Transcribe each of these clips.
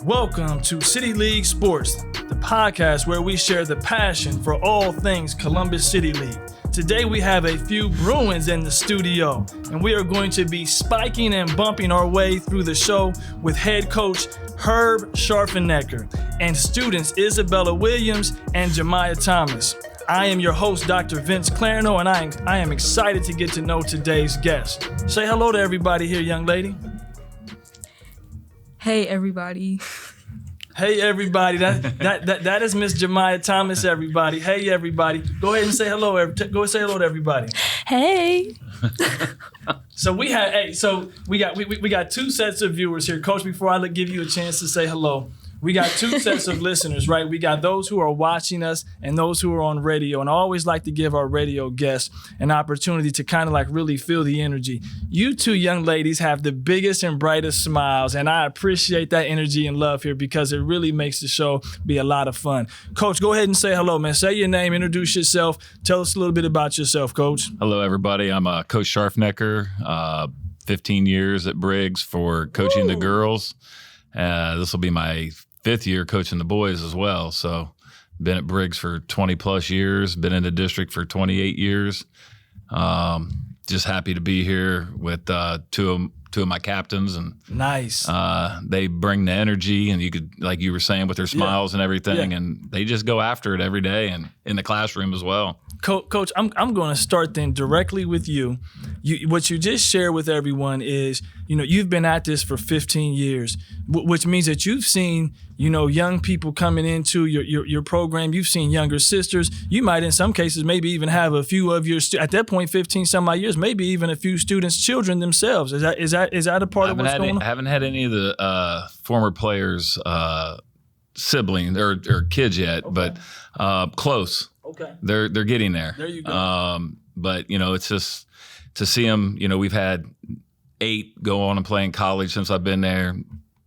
Welcome to City League Sports, the podcast where we share the passion for all things Columbus City League. Today we have a few Bruins in the studio, and we are going to be spiking and bumping our way through the show with head coach Herb Sharfenaker and students Isabella Williams and Jemiah Thomas. I am your host, Dr. Vince Clarino, and I am excited to get to know today's guest. Say hello to everybody here, young lady. Hey, everybody. Hey, everybody. That is Miss Jemiah Thomas, everybody. Hey, everybody. Go ahead and say hello. Go say hello to everybody. Hey. So we got two sets of viewers here. Coach, before I give you a chance to say hello, we got two sets of listeners, right? We got those who are watching us and those who are on radio. And I always like to give our radio guests an opportunity to kind of like really feel the energy. You two young ladies have the biggest and brightest smiles, and I appreciate that energy and love here because it really makes the show be a lot of fun. Coach, go ahead and say hello, man. Say your name, introduce yourself. Tell us a little bit about yourself, Coach. Hello, everybody. I'm Coach Sharfenaker, 15 years at Briggs for coaching the girls. This will be my 5th year coaching the boys as well. So been at Briggs for 20 plus years, been in the district for 28 years. Just happy to be here with two of my captains, and nice. They bring the energy, and you could, like you were saying, with their smiles and everything, and they just go after it every day and in the classroom as well. Coach, I'm going to start then directly with you. What you just shared with everyone is, you've been at this for 15 years, which means that you've seen, young people coming into your program. You've seen younger sisters. You might, in some cases, maybe even have a few of your at that point, 15 some odd years, maybe even a few students' children themselves. Is that a part of what's going on? I haven't had any of the former players' siblings or kids yet, okay. But close. Okay. They're getting there. There you go. But it's just to see them. We've had 8 go on and play in college since I've been there.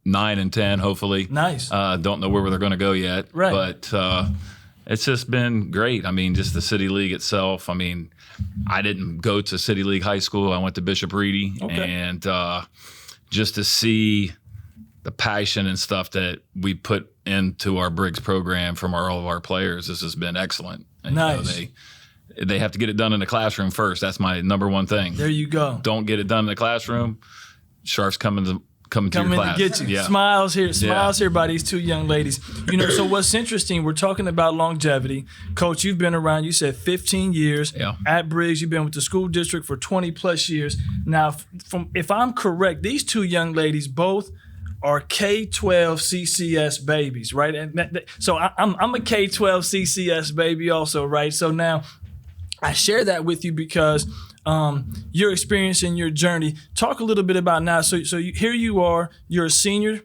9 and 10, hopefully. Nice. Don't know where they're going to go yet. Right. But it's just been great. I mean, just the City League itself. I mean, I didn't go to City League High School. I went to Bishop Reedy. Okay. And just to see the passion and stuff that we put into our Briggs program from all of our players, this has been excellent. And, nice. They have to get it done in the classroom first. That's my number one thing. There you go. Don't get it done in the classroom. Sharf's coming to your class. To get you. Yeah. Smiles here by these two young ladies. So what's interesting, we're talking about longevity. Coach, you've been around, you said 15 years at Briggs. You've been with the school district for 20 plus years. Now, if I'm correct, these two young ladies both are K-12 CCS babies, right? And so I'm a K-12 CCS baby also, right? So now I share that with you because your experience and your journey. Talk a little bit about now. So here you are. You're a senior,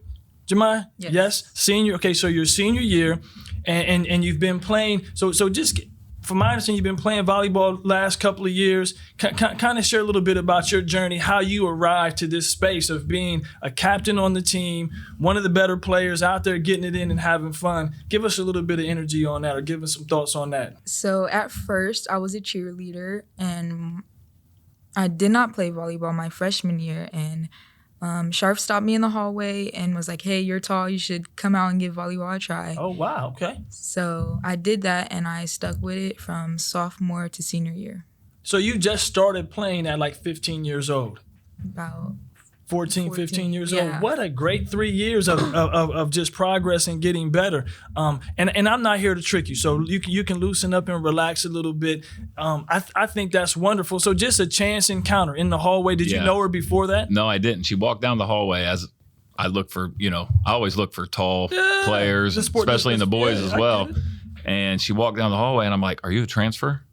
Jemiah? Yes. Senior. Okay, so your senior year, and you've been playing. So just from my understanding, you've been playing volleyball last couple of years. Kind of share a little bit about your journey, how you arrived to this space of being a captain on the team, one of the better players out there getting it in and having fun. Give us a little bit of energy on that, or give us some thoughts on that. So at first, I was a cheerleader, and I did not play volleyball my freshman year, and Sharf stopped me in the hallway and was like, hey, you're tall, you should come out and give volleyball a try. Oh, wow, okay. So I did that, and I stuck with it from sophomore to senior year. So you just started playing at like 15 years old? About 14, 15 years yeah. old. What a great 3 years of just progress and getting better. And I'm not here to trick you, so you can loosen up and relax a little bit. I think that's wonderful. So just a chance encounter in the hallway. Did you know her before that? No, I didn't. She walked down the hallway as I look for, I always look for tall players, especially in the boys as well. And she walked down the hallway, and I'm like, "Are you a transfer?"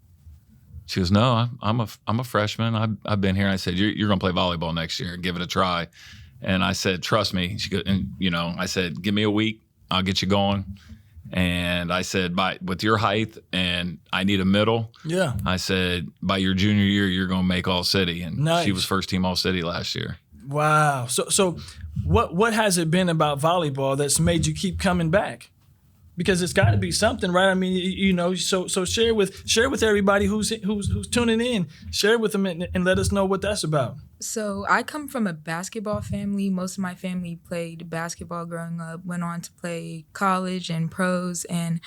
She goes, "No, I'm a freshman. I've been here." And I said, "You're going to play volleyball next year. Give it a try." And I said, "Trust me." She goes, and I said, "Give me a week. I'll get you going." And I said, with your height, and I need a middle. Yeah. I said, by your junior year, you're going to make all city. And nice. She was first team all city last year. Wow. So what has it been about volleyball that's made you keep coming back? Because it's got to be something, right? I mean, you know, so share with everybody who's tuning in. Share with them and let us know what that's about. So I come from a basketball family. Most of my family played basketball growing up, went on to play college and pros. And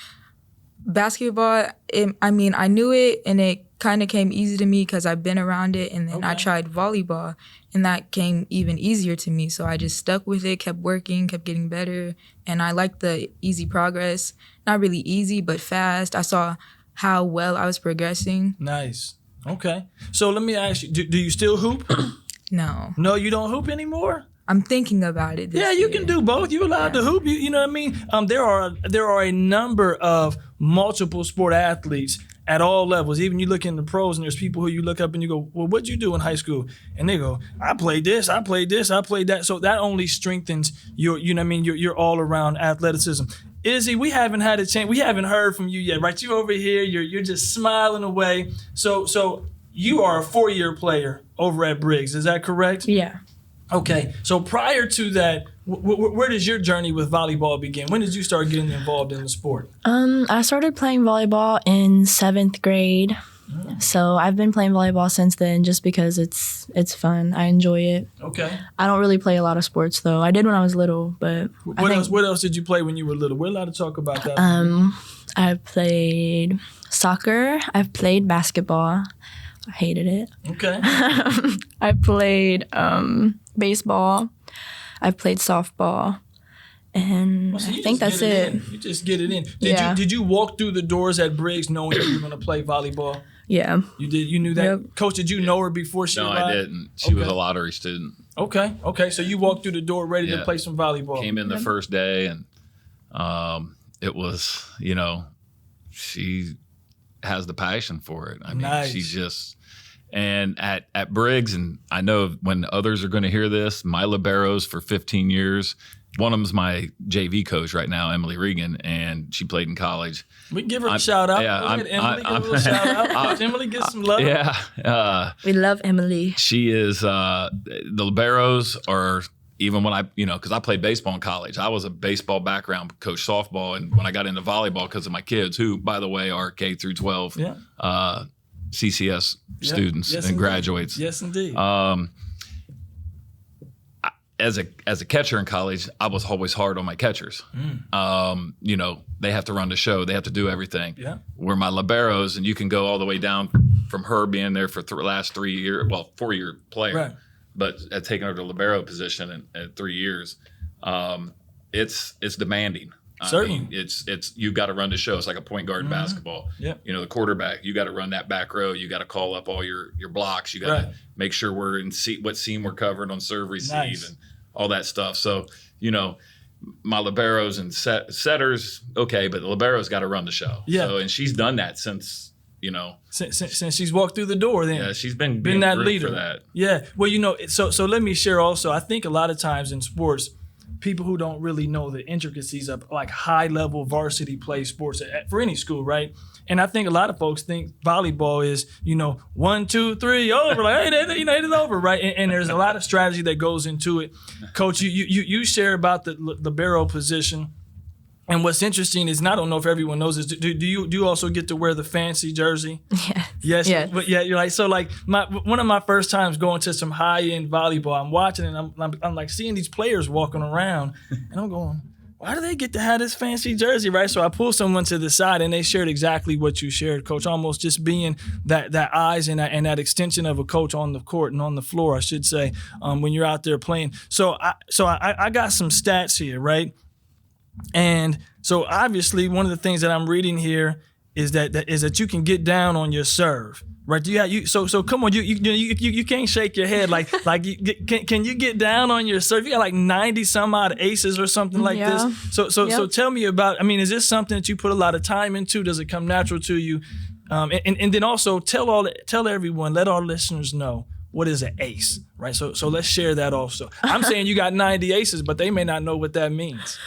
basketball, I knew it, and it kind of came easy to me because I've been around it. And then I tried volleyball, and that came even easier to me. So I just stuck with it, kept working, kept getting better. And I liked the easy progress. Not really easy, but fast. I saw how well I was progressing. Nice. Okay. So let me ask you, do you still hoop? No. No, you don't hoop anymore? I'm thinking about it this year. You can do both. You're allowed to hoop. You know what I mean? There are a number of multiple sport athletes at all levels. Even you look in the pros, and there's people who you look up and you go, well, what'd you do in high school? And they go, I played this, I played this, I played that. So that only strengthens your all around athleticism. Izzy, we haven't had a chance. We haven't heard from you yet, right? You over here, you're just smiling away. So you are a 4-year player over at Briggs. Is that correct? Yeah. Okay. So prior to that, where does your journey with volleyball begin? When did you start getting involved in the sport? I started playing volleyball in 7th grade. So I've been playing volleyball since then just because it's fun. I enjoy it. Okay. I don't really play a lot of sports, though. I did when I was little, but What else did you play when you were little? We're allowed to talk about that. I played soccer. I've played basketball. I hated it. Okay. I played baseball. I've played softball. And I think that's it. You just get it in. Did you walk through the doors at Briggs knowing you were going to play volleyball? Yeah. You did? You knew that? Yep. Coach, did you know her before she arrived? No, I didn't. She was a lottery student. Okay. So you walked through the door ready to play some volleyball. Came in the first day, and it was, she has the passion for it. I mean, she's just... And at Briggs, and I know when others are going to hear this, my liberos for 15 years. One of them's my JV coach right now, Emily Regan, and she played in college. We can give her a shout out. Yeah, Emily, give her a little shout out. Emily, get some love. Yeah. We love Emily. She is, the liberos are, even when because I played baseball in college. I was a baseball background, coach softball, and when I got into volleyball because of my kids, who, by the way, are K through 12. Yeah. CCS students and graduates. Yes, indeed. As a catcher in college, I was always hard on my catchers. They have to run the show. They have to do everything. Yeah. Where my liberos, and you can go all the way down from her being there for the last 3 years, 4-year player, right. But taking over the libero position in 3 years, it's demanding. Certainly. I mean, it's you've got to run the show. It's like a point guard in basketball. Yeah. The quarterback, you got to run that back row. You got to call up all your blocks. You got to make sure we're in what seam we're covered on serve, receive, and all that stuff. So, my liberos and setters, okay, but the liberos got to run the show. Yeah. So, and she's done that since she's walked through the door. Then yeah, she's been that leader for that. Yeah. Well, so let me share also. I think a lot of times in sports, people who don't really know the intricacies of like high-level varsity play sports for any school, right? And I think a lot of folks think volleyball is, 1, 2, 3, over. Like, hey, it's over, right? And there's a lot of strategy that goes into it. Coach, you share about the libero position. And what's interesting is, and I don't know if everyone knows this, do you also get to wear the fancy jersey? Yes. Yes. But yeah, you're like, so like one of my first times going to some high-end volleyball, I'm watching and I'm like seeing these players walking around and I'm going, why do they get to have this fancy jersey, right? So I pulled someone to the side and they shared exactly what you shared, Coach, almost just being that eyes and that extension of a coach on the court and on the floor, I should say, when you're out there playing. So I got some stats here, right? And so obviously one of the things that I'm reading here is that you can get down on your serve, right? So come on, you can't shake your head like can you get down on your serve? You got like 90 some odd aces or something like this. So tell me about. I mean, is this something that you put a lot of time into? Does it come natural to you? And then also tell everyone, let our listeners know, what is an ace, right? So let's share that also. I'm saying you got 90 aces, but they may not know what that means.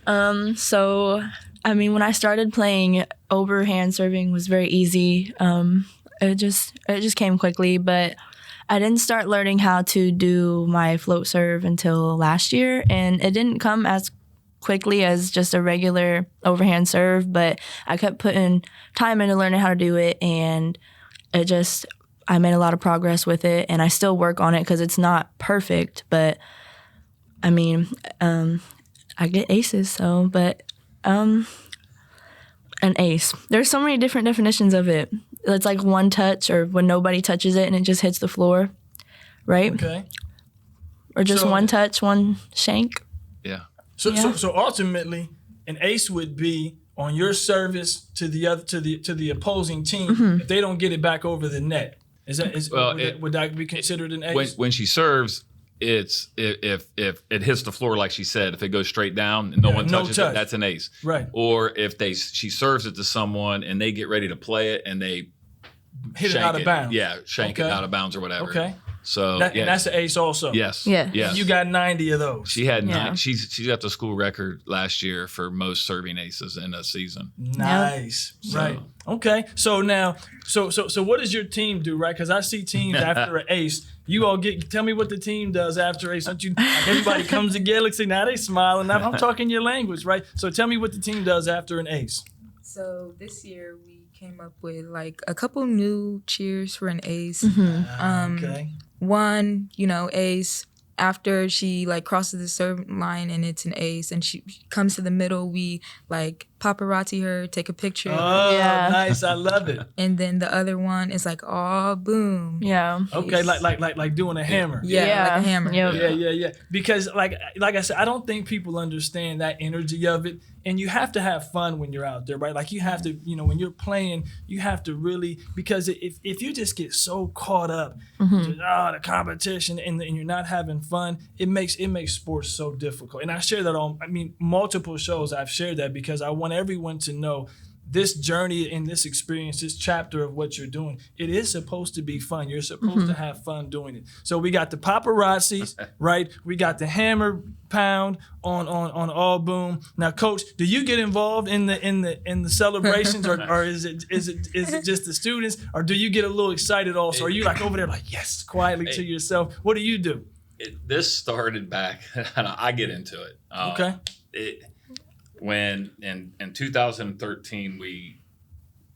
So, I mean, when I started playing, overhand serving was very easy. It just came quickly, but I didn't start learning how to do my float serve until last year, and it didn't come as quickly as just a regular overhand serve, but I kept putting time into learning how to do it, and I made a lot of progress with it, and I still work on it because it's not perfect, but I mean, I get aces, so, but an ace. There's so many different definitions of it. It's like one touch, or when nobody touches it and it just hits the floor, right? Okay. Or just one touch, one shank. Yeah. So ultimately, an ace would be on your service to the opposing team if they don't get it back over the net. Would that be considered an ace? When she serves, it's if it hits the floor like she said, if it goes straight down and no one touches it, that's an ace. Right. Or if she serves it to someone and they get ready to play it and they hit it out of bounds. Yeah, shank it out of bounds or whatever. Okay. So and that's an ace also. Yes. Yeah. Yes. You got 90 of those. She had 9. She got the school record last year for most serving aces in a season. Nice. Yep. Right. Okay. So now, so what does your team do, right? Because I see teams after an ace. You all tell me what the team does after ace. Don't you? Everybody comes together. Look, see, now they smiling. Now I'm talking your language, right? So tell me what the team does after an ace. So this year we came up with like a couple new cheers for an ace. Okay. One, ace. After she like crosses the serve line and it's an ace, and she comes to the middle, we like paparazzi her, take a picture. Oh, nice! I love it. And then the other one is like, oh, boom. Yeah. Okay, like doing a hammer. Yeah, like a hammer. Yep. Yeah. Because like I said, I don't think people understand that energy of it. And you have to have fun when you're out there, right? Like you have to, when you're playing, you have to really, because if you just get so caught up, the competition, and you're not having fun, it makes sports so difficult. And I share that on, multiple shows I've shared that because I want everyone to know this journey and this experience, this chapter of what you're doing, it is supposed to be fun. You're supposed to have fun doing it. So we got the paparazzis, right? We got the hammer pound on all boom. Now, Coach, do you get involved in the celebrations, or is it just the students, or do you get a little excited also? Are you like over there like yes, quietly to yourself? What do you do? This started back. I get into it. Okay. When in 2013 we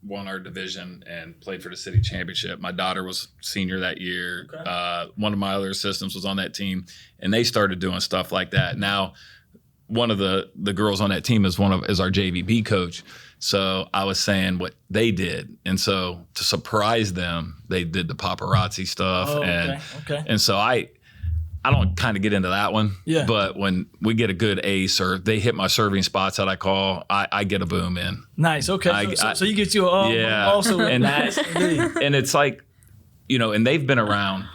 won our division and played for the city championship. My daughter was senior that year. Okay. One of my other assistants was on that team, and they started doing stuff like that. Now, one of the girls on that team is our JVB coach. So I was saying what they did, and so to surprise them, they did the paparazzi stuff. Oh, and so I don't kind of get into that one, but when we get a good ace or they hit my serving spots that I call, I get a boom in. Nice. Okay. So you get you also. And and it's like, and they've been around,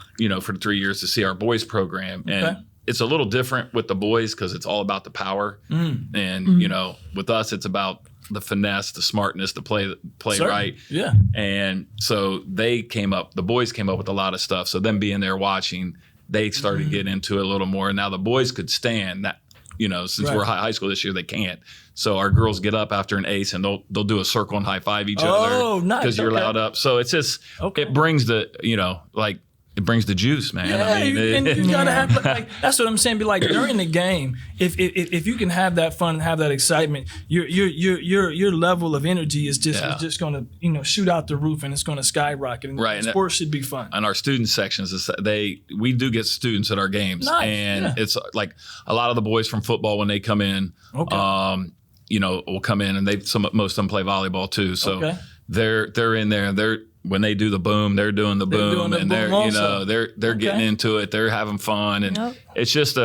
for 3 years to see our boys program. And it's a little different with the boys because it's all about the power. And, with us, it's about the finesse, the smartness, to play right. Yeah. And so the boys came up with a lot of stuff. So them being there watching, they started getting into it a little more, and now the boys could stand that. Since we're high school this year, they can't. So our girls get up after an ace, and they'll do a circle and high five each other. Oh, nice! Because you're allowed up. So it's just it brings it brings the juice, man. Yeah, and you gotta have like that's what I'm saying. Be like during the game, if you can have that fun and have that excitement, your level of energy is just gonna shoot out the roof, and it's gonna skyrocket. And sports should be fun. And our student sections, we do get students at our games, and it's like a lot of the boys from football when they come in, will come in, and most of them play volleyball too. So they're in there, and when they do the boom, they're doing the boom, and they're getting into it. They're having fun, and it's just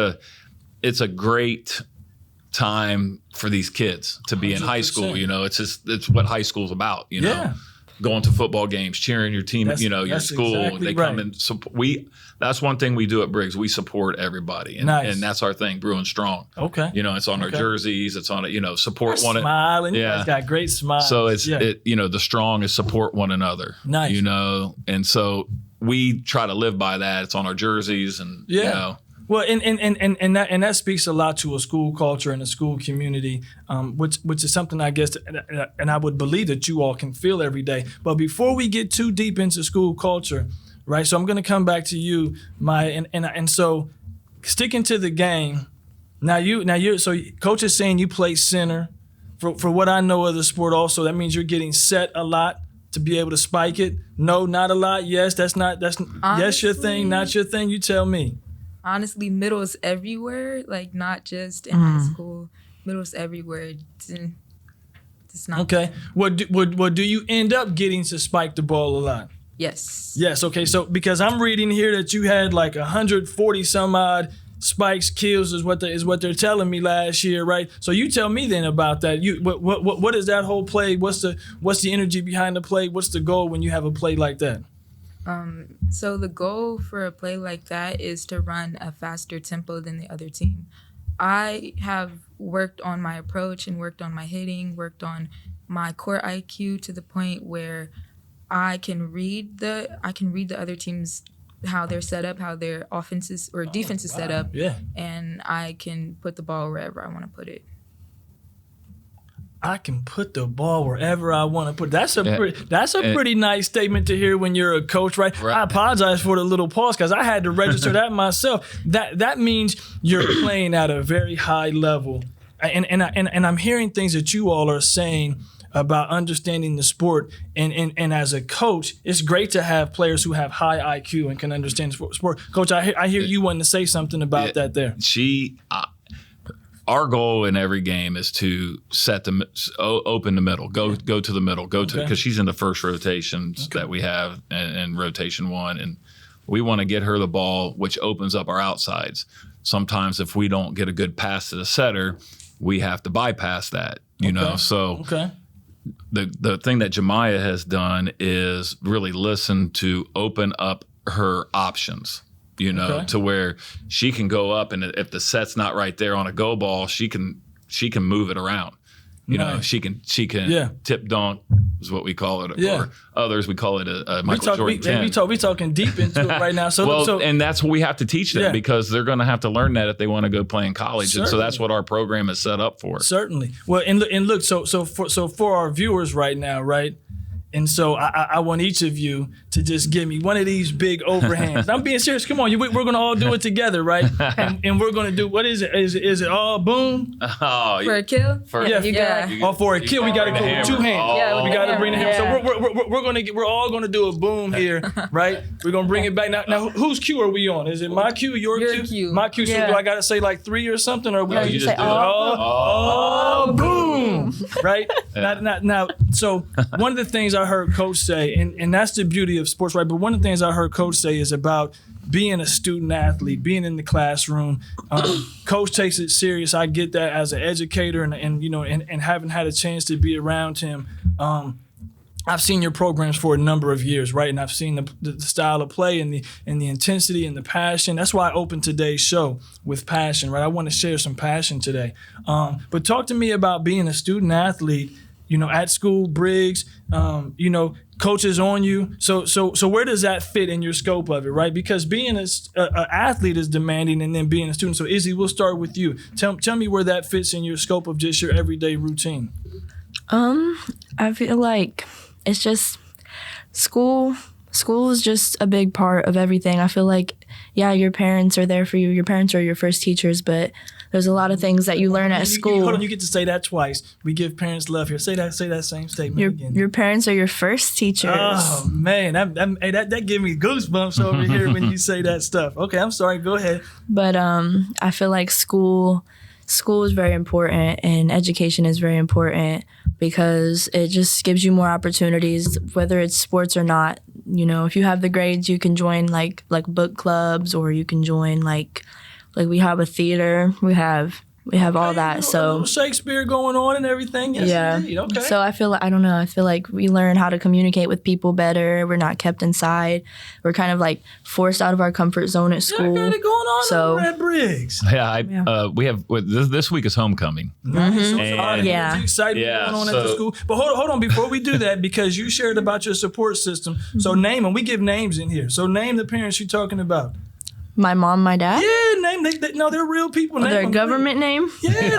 it's a great time for these kids to be 100%. In high school. It's what high school's about. Going to football games, cheering your team. Your school. Exactly come and that's one thing we do at Briggs. We support everybody, and that's our thing. Bruin Strong. Okay. It's on our jerseys. It's on it. Support one. Smiling. You guys got great smiles. So it's the strong is support one another. Nice. And so we try to live by that. It's on our jerseys, and Well, and that speaks a lot to a school culture and a school community, which is something I guess, and I would believe that you all can feel every day. But before we get too deep into school culture, right? So I'm going to come back to you, Maya, and so sticking to the game, So coach is saying you play center. For what I know of the sport also, that means you're getting set a lot to be able to spike it. No, not a lot. Yes, honestly, yes your thing, not your thing. You tell me. Honestly, middle is everywhere, like not just in high school. Middle is everywhere. It's not. Okay. What do you end up getting to spike the ball a lot? Yes. Yes. Okay. So because I'm reading here that you had like 140 some odd spikes, kills is what they're telling me last year, right? So you tell me then about that. What is that whole play? What's the energy behind the play? What's the goal when you have a play like that? So the goal for a play like that is to run a faster tempo than the other team. I have worked on my approach and worked on my hitting, worked on my court IQ to the point where I can read the other team's, how they're set up, how their offenses or defense is set up, and I can put the ball wherever I want to put it. I can put the ball wherever I want to put it. That's a pretty nice statement to hear when you're a coach, right? I apologize for the little pause because I had to register that myself. That means you're playing at a very high level, and I'm hearing things that you all are saying about understanding the sport, and as a coach, it's great to have players who have high IQ and can understand the sport. Coach, I hear you wanting to say something about that there. Our goal in every game is to open the middle, go to the middle, because she's in the first rotations that we have in rotation one, and we want to get her the ball, which opens up our outsides. Sometimes if we don't get a good pass to the setter, we have to bypass that, you know. So the thing that Jemiah has done is really listen to open up her options. You know, to where she can go up, and if the set's not right there on a go ball, she can move it around. You know, she can tip dunk is what we call it, or others we call it a Michael Jordan 10. We talking deep into it right now. So and that's what we have to teach them because they're going to have to learn that if they want to go play in college. Certainly. And so that's what our program is set up for. Certainly. Well, and look, so for our viewers right now, right? And so I want each of you to just give me one of these big overhands. I'm being serious. Come on, we're going to all do it together, right? And we're going to do, what is it? Is it all boom? Oh, for a kill? For a kill, we got to go with two hands. We got to bring the hammer. So we're all going to do a boom here, right? We're going to bring it back. Now, whose cue are we on? Is it my cue, your cue? My cue. So do I got to say like three or something? Or you just say boom, right? Now, so one of the things I heard Coach say, and that's the beauty of sports, right? But one of the things I heard Coach say is about being a student athlete, being in the classroom. Coach takes it serious. I get that as an educator, and you know, and having had a chance to be around him. I've seen your programs for a number of years, right? And I've seen the style of play and the intensity and the passion. That's why I opened today's show with passion, right? I want to share some passion today. But talk to me about being a student athlete, you know, at school, Briggs, you know, coaches on you. So where does that fit in your scope of it, right? Because being an athlete is demanding, and then being a student. So Izzy, we'll start with you. Tell me where that fits in your scope of just your everyday routine. I feel like it's just school. School is just a big part of everything. I feel like, your parents are there for you. Your parents are your first teachers, but there's a lot of things that you learn at school. Hold on, you get to say that twice. We give parents love here. Say that same statement again. Your parents are your first teachers. Oh man, that gives me goosebumps over here when you say that stuff. Okay, I'm sorry. Go ahead. But I feel like school is very important, and education is very important because it just gives you more opportunities, whether it's sports or not. You know, if you have the grades, you can join like book clubs, or you can join like we have a theater, we have all that. So Shakespeare going on and everything. Yes, indeed. Okay. So I feel like we learn how to communicate with people better. We're not kept inside. We're kind of like forced out of our comfort zone at school. Got it going on over at Briggs. We have this week is homecoming. Mm-hmm. Exciting going on at the school. But hold on before we do that, because you shared about your support system. Mm-hmm. So name them. We give names in here. So name the parents you're talking about. My mom, my dad? Yeah, name. No, they're real people. Their government name? Yeah,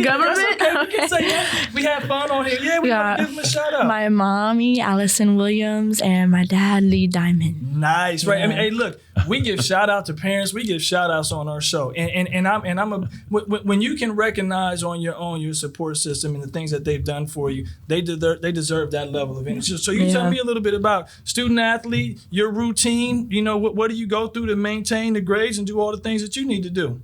government? Okay. We can say that. We have fun on here. Yeah, we got to give them a shout out. My mommy, Isabella Williams, and my dad, Lee Diamond. Nice, right? Yeah. I mean, hey, look, we give shout out to parents. We give shout outs on our show. When you can recognize on your own your support system and the things that they've done for you, they deserve that level of energy. So you tell me a little bit about student athlete, your routine. What do you go through to maintain the grades and do all the things that you need to do?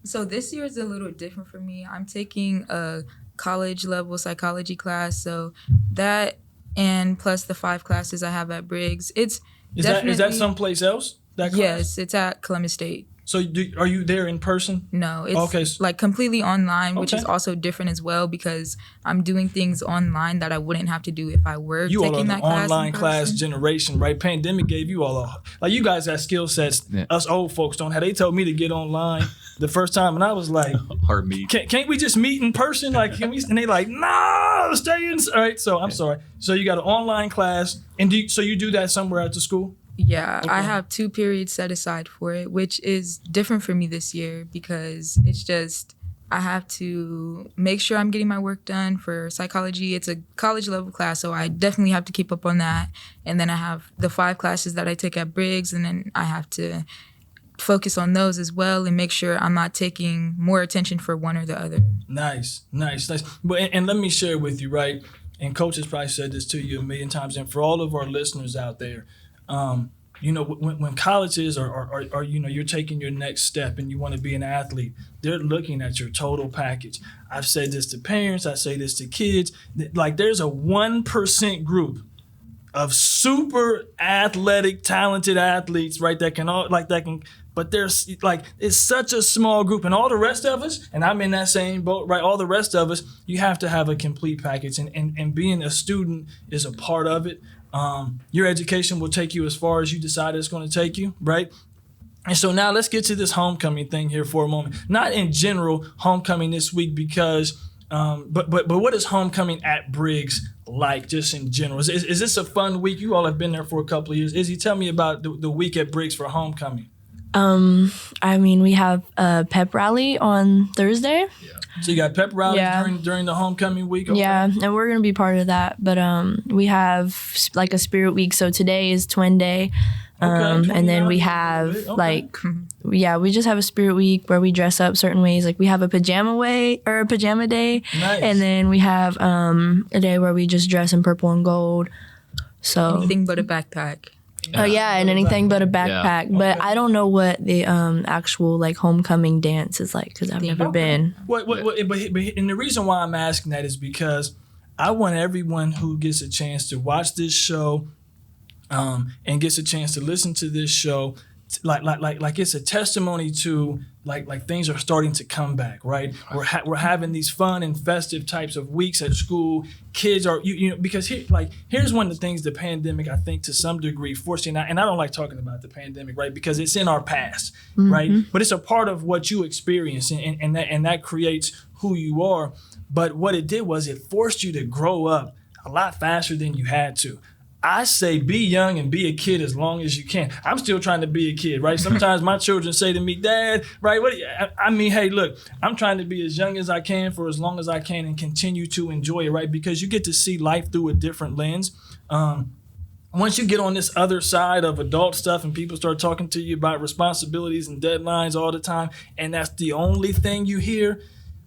So this year is a little different for me. I'm taking a college level psychology class. So that and plus the 5 classes I have at Briggs. Is that someplace else? That class? Yes, it's at Columbus State. So are you there in person? No, it's like completely online, which is also different as well because I'm doing things online that I wouldn't have to do if I were taking that class. You all are the online class generation, right? Pandemic gave you all you guys got skill sets us old folks don't have. They told me to get online the first time, and I was like, hard meet. Can't we just meet in person? Like, can we? And they like, no, stay in. All right, so I'm sorry. So you got an online class, and so you do that somewhere at the school? Yeah, okay. I have 2 periods set aside for it, which is different for me this year because it's just I have to make sure I'm getting my work done for psychology. It's a college level class, so I definitely have to keep up on that. And then I have the 5 classes that I take at Briggs, and then I have to focus on those as well and make sure I'm not taking more attention for one or the other. Nice. But and let me share with you, right? And Coach has probably said this to you a million times, and for all of our listeners out there, when colleges are you're taking your next step and you want to be an athlete, they're looking at your total package. I've said this to parents. I say this to kids. Like there's a 1% group of super athletic, talented athletes, right? But there's it's such a small group, and all the rest of us, and I'm in that same boat, right? All the rest of us, you have to have a complete package, and being a student is a part of it. Your education will take you as far as you decide it's going to take you, right? And so now let's get to this homecoming thing here for a moment. Not in general homecoming this week because, but what is homecoming at Briggs like just in general? Is this a fun week? You all have been there for a couple of years. Izzy, tell me about the week at Briggs for homecoming. We have a pep rally on Thursday. Yeah. So you got pep rally during the homecoming week? Okay. Yeah, and we're going to be part of that. But we have like a spirit week. So today is twin day. And then we have we just have a spirit week where we dress up certain ways. Like we have a pajama day. Nice. And then we have a day where we just dress in purple and gold. So anything but a backpack. And anything but a backpack. Yeah. But I don't know what the actual homecoming dance is like because I've never been. But and the reason why I'm asking that is because I want everyone who gets a chance to watch this show and gets a chance to listen to this show, like it's a testimony to like things are starting to come back, right? We're having these fun and festive types of weeks at school. Kids are because here's one of the things the pandemic I think to some degree forced you, and I don't like talking about the pandemic, right? Because it's in our past, right? But it's a part of what you experience, and that creates who you are. But what it did was it forced you to grow up a lot faster than you had to. I say be young and be a kid as long as you can. I'm still trying to be a kid, right? Sometimes my children say to me, Dad, right? Hey, look, I'm trying to be as young as I can for as long as I can and continue to enjoy it, right? Because you get to see life through a different lens. Once you get on this other side of adult stuff and people start talking to you about responsibilities and deadlines all the time, and that's the only thing you hear,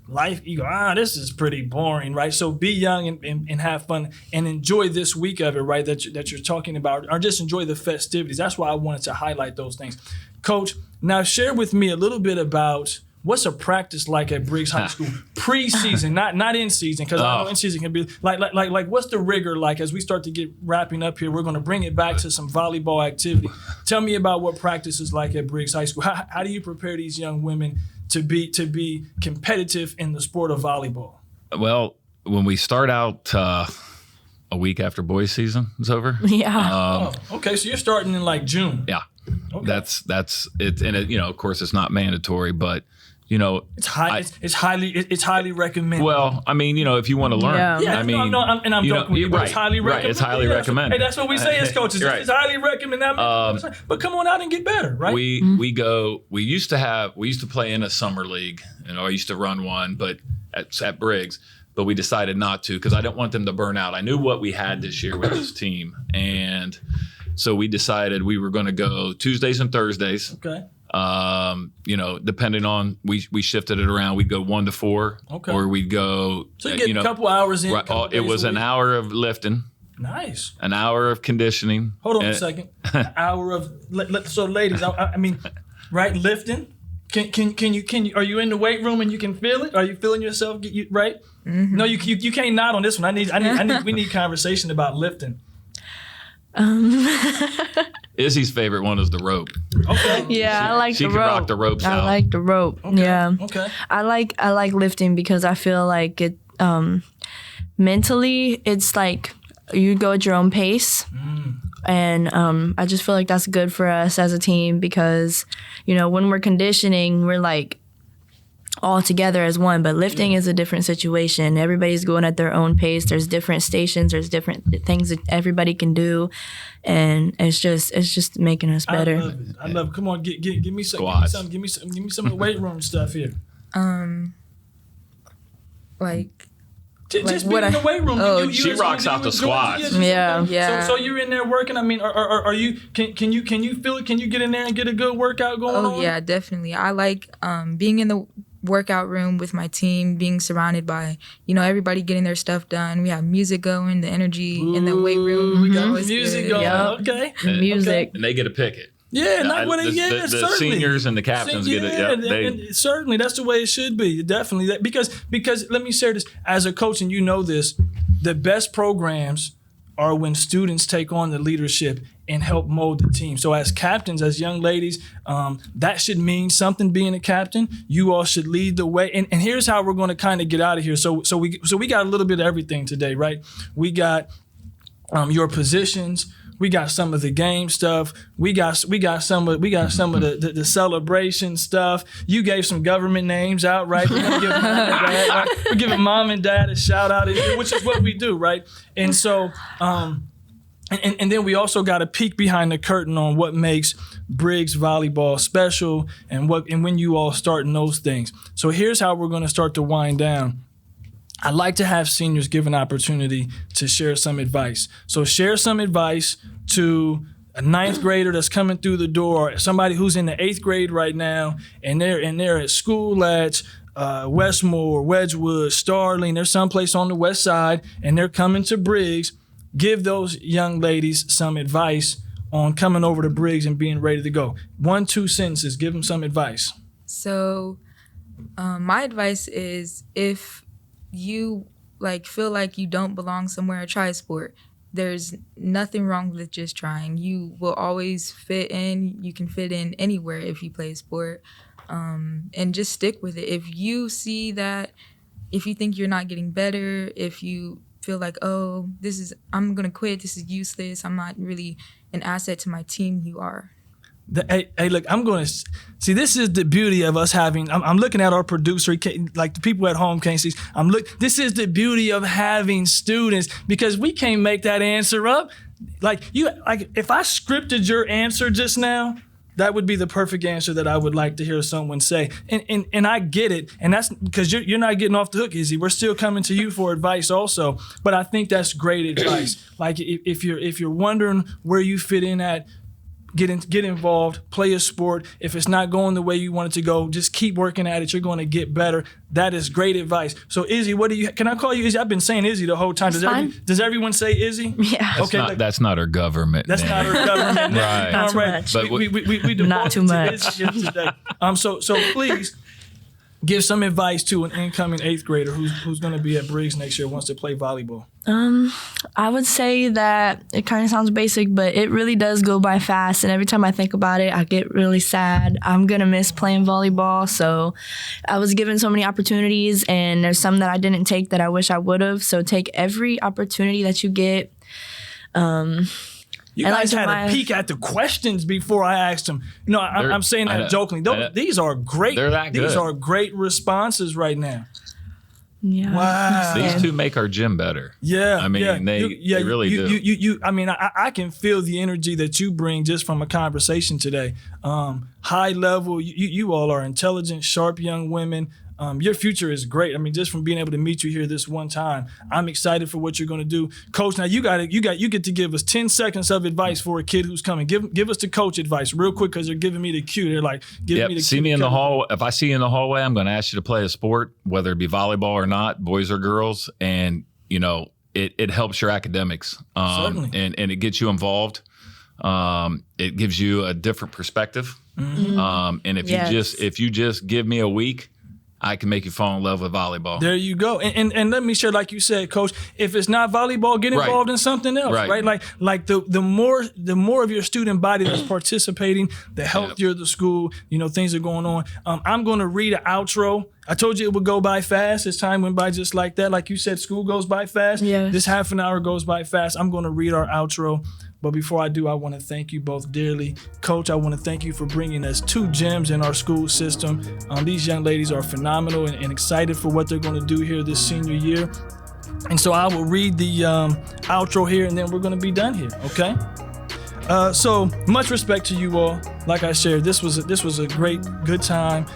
life, you go, this is pretty boring, right? So be young and have fun and enjoy this week of it, right, that you're talking about, or just enjoy the festivities. That's why I wanted to highlight those things. Coach, now share with me a little bit about what's a practice like at Briggs High School pre-season, not in season, because I know in season can be like what's the rigor like as we start to get wrapping up here? We're going to bring it back to some volleyball activity. Tell me about what practice is like at Briggs High School. How do you prepare these young women to be competitive in the sport of volleyball? Well, when we start out a week after boys season is over. Yeah. Okay. So you're starting in June. Yeah. Okay. That's it. And of course it's not mandatory, but it's highly recommended. Well, if you want to learn, I'm joking with you, but it's highly recommended. Right, it's highly recommended. Hey, that's what we say as coaches. Right. It's highly recommended. But come on out and get better, right? We used to play in a summer league, I used to run one, but at Briggs, but we decided not to because I didn't want them to burn out. I knew what we had this year with this team, and So we decided we were going to go Tuesdays and Thursdays. Okay. Depending on, we shifted it around. We'd go 1 to 4, or we'd go. So you get a couple hours in. Right, it was an hour of lifting. Nice. An hour of conditioning. Hold on a second. An hour of so ladies. I mean, right, lifting. Can you? Are you in the weight room and you can feel it? Are you feeling yourself? Right? Mm-hmm. No, you can't nod on this one. We need conversation about lifting. Izzy's favorite one is the rope. Okay. Yeah, I like the rope. She can rock the ropes out. I like the rope. Okay. Yeah. Okay. I like lifting because I feel like it mentally it's like you go at your own pace. And I just feel like that's good for us as a team because, when we're conditioning, we're like all together as one. But lifting is a different situation. Everybody's going at their own pace. There's different stations. There's different things that everybody can do, and it's just making us better. I love it. Come on, give me some. Give me some of the weight room stuff here. Just being in the weight room. She rocks out the squats. Yeah. So you're in there working. I mean, are you? Can you feel it? Can you get in there and get a good workout going on? Oh yeah, definitely. I like being in the workout room with my team, being surrounded by everybody getting their stuff done. We have music going, the energy in the weight room. We got music going. Yep. Okay. Music. And they get to pick it. Yeah, the certainly. Seniors and the captains get it. And certainly, that's the way it should be. Definitely, because let me share this as a coach, and you know this. The best programs are when students take on the leadership and help mold the team. So as captains, as young ladies, that should mean something. Being a captain, you all should lead the way. And here's how we're going to kind of get out of here. So we got a little bit of everything today, right? We got your positions. We got some of the game stuff. We got some of the celebration stuff. You gave some government names out, right? We're giving mom and dad a shout out, which is what we do, right? And so, and then we also got a peek behind the curtain on what makes Briggs volleyball special and when you all starting those things. So here's how we're going to start to wind down. I like to have seniors give an opportunity to share some advice. So share some advice to a 9th grader that's coming through the door, somebody who's in the 8th grade right now, and they're at school at Westmore, Wedgwood, Starling. They're someplace on the west side, and they're coming to Briggs. Give those young ladies some advice on coming over to Briggs and being ready to go. 1-2 sentences. Give them some advice. So my advice is if you feel like you don't belong somewhere, try a sport. There's nothing wrong with just trying. You will always fit in. You can fit in anywhere if you play a sport, and just stick with it. If you see that, if you think you're not getting better, if you feel like, I'm gonna quit, this is useless, I'm not really an asset to my team, you are. Hey, look, I'm going to see. This is the beauty of us having. I'm looking at our producer, like the people at home can't see. This is the beauty of having students because we can't make that answer up. If I scripted your answer just now, that would be the perfect answer that I would like to hear someone say. And I get it, and that's because you're not getting off the hook, Izzy. We're still coming to you for advice also. But I think that's great advice. Like if you're wondering where you fit in at. Get involved, play a sport. If it's not going the way you want it to go, just keep working at it. You're going to get better. That is great advice. So Izzy, can I call you Izzy? I've been saying Izzy the whole time. Does everyone say Izzy? Yeah. Okay. That's not her government name. That's not her government name. Right. Not too much. But we do not too much. Today. So please give some advice to an incoming 8th grader who's going to be at Briggs next year, wants to play volleyball. I would say that it kind of sounds basic, but it really does go by fast. And every time I think about it, I get really sad. I'm going to miss playing volleyball. So I was given so many opportunities, and there's some that I didn't take that I wish I would have. So take every opportunity that you get. You guys had a peek at the questions before I asked them. I'm saying that jokingly. These are great. They're that good. These are great responses right now. Yeah. Wow. These two make our gym better. Yeah. I mean, they really do. I can feel the energy that you bring just from a conversation today. High level. You all are intelligent, sharp young women. Your future is great. I mean, just from being able to meet you here this one time, I'm excited for what you're going to do. Coach, now you get to give us 10 seconds of advice for a kid who's coming. Give us the coach advice real quick, because they're giving me the cue. They're like, me the see cue. me in the hall. If I see you in the hallway, I'm going to ask you to play a sport, whether it be volleyball or not, boys or girls. And, you know, it helps your academics. Certainly. And it gets you involved. It gives you a different perspective. And if you just give me a week, I can make you fall in love with volleyball. There you go. And let me share, like you said, Coach, if it's not volleyball, get involved in something else, right? Like the more of your student body that's participating, the healthier the school, you know, things are going on. I'm going to read an outro. I told you it would go by fast. As time went by just like that. Like you said, school goes by fast. Yes. This half an hour goes by fast. I'm going to read our outro. But before I do, I want to thank you both dearly. Coach, I want to thank you for bringing us 2 gems in our school system. These young ladies are phenomenal and excited for what they're going to do here this senior year. And so I will read the outro here, and then we're going to be done here, okay? So much respect to you all. Like I shared, this was a good time.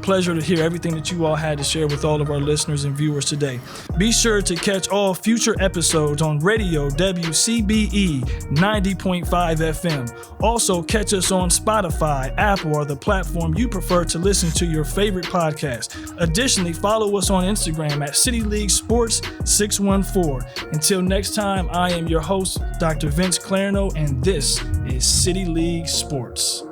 Pleasure to hear everything that you all had to share with all of our listeners and viewers today. Be sure to catch all future episodes on radio WCBE 90.5 FM. Also, catch us on Spotify, Apple, or the platform you prefer to listen to your favorite podcast. Additionally, follow us on Instagram at City League Sports 614. Until next time, I am your host, Dr. Vince Clarino, and this is City League Sports.